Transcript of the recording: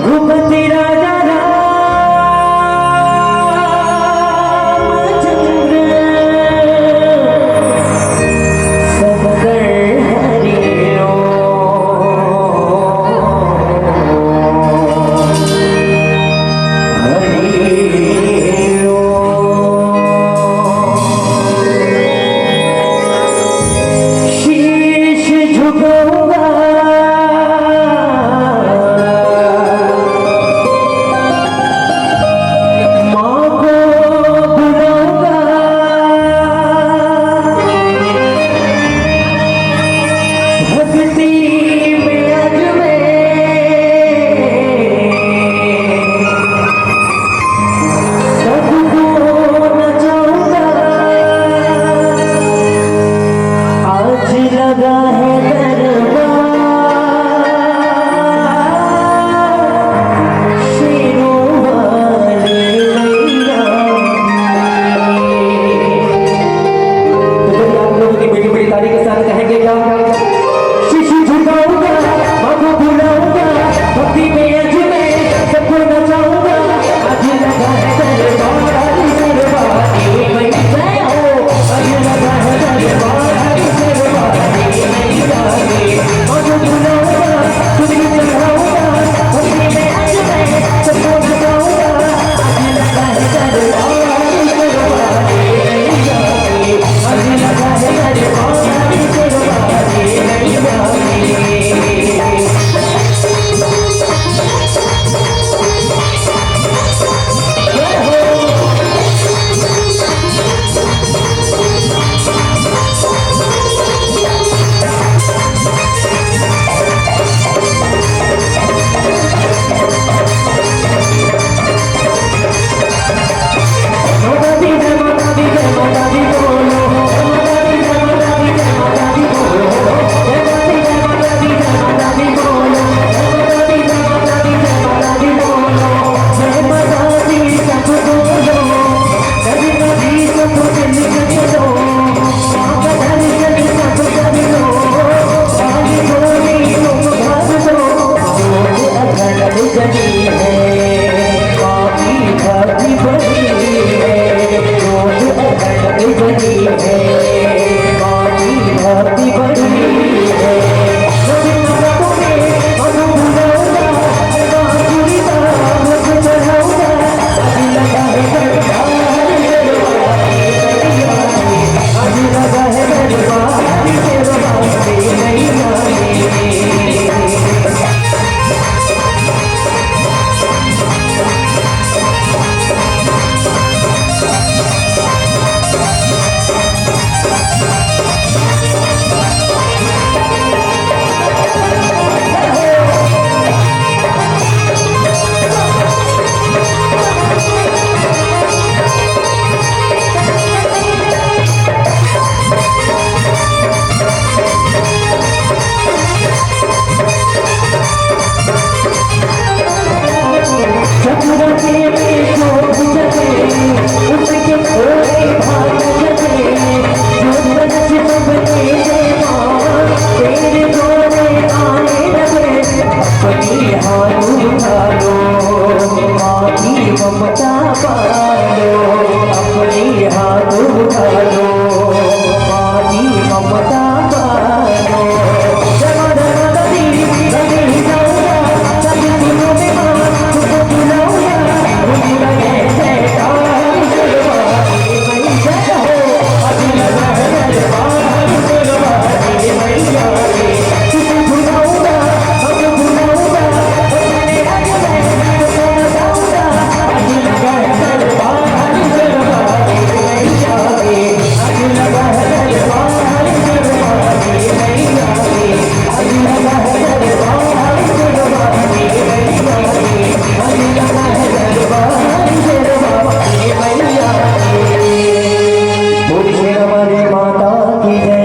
रघुपति राजा रामचंद्र सब कर हरिओ हरिओ। शीश झुकाऊंगा माँ को बुलाऊंगा भक्ति में अज मैं सबको नचाऊंगा। आज लगा है दरबार शेरों वाले मैया। तो चलिए आप लोगों की बड़ी बड़ी ताली के साथ कहेंगे क्या? शीश झुकाऊंगा माँ को बुलाऊंगा भक्ति में अज मैं सबको नचाऊंगा। आज लगा है दरबार शेरवानी मैया हो। आज लगा है दरबार शेरवानी मैया रे। माँ को बुलाऊंगा तुझे चढ़ाऊंगा भक्ति में अज मैं सबको नचाऊंगा। आज लगा है दरबार शेरवानी मैया रे। आज लगा है दरबार शेरवानी मैया रे। माता दी जय माता दी जय माता दी बोलो। माता दी जय माता दी जय माता दी बोलो। जय माता दी जय माता दी बोलो। जय माता दी जय माता दी बोलो। जय माता दी सब बोलो। कभी कभी सब दिल में चलो माता दर्शन सब कर लो। बाली बोली तुम भर दो जोत अगल गली है बाकी भक्ति बड़ी है। जोत अगल गली है बाकी भक्ति बड़ी है। रघुनाथों में मधु बुलाऊंगा बांसुरी ताल को चढ़ाऊंगा। आज लगा है दरबार शेरवानी मैया रे। आज लगा है दरबार शेरवानी मैया रे। चक्रवर्ती में शोभ जगे उसके थोड़े भाग जगे। जो तनस सबके जय मां तेरे द्वारे आने लगे। अपनी हाथ उठा लो माँ की ममता पालो। अपनी हाथ उठा लो माँ की ममता पालो। जमा जमा दी लगे जाऊंगा सब दिनों में माँ तुझको बुलाऊंगा। मुझे लगे जयकार शेरवानी मैया हो। आज लगा है दरबार शेरवानी मैया रे। तुझे बुलाऊंगा हम बुलाऊंगा अपने आज मैं तुझको नचाऊंगा। आज लगा है दरबार शेरवानी मैया रे। आज लगा है दरबार शेरवानी मैया रे। आज लगा है दरबार शेरवानी मैया रे। आज लगा है दरबार शेरवानी मैया रे। बोल शेरवानी माता की जय।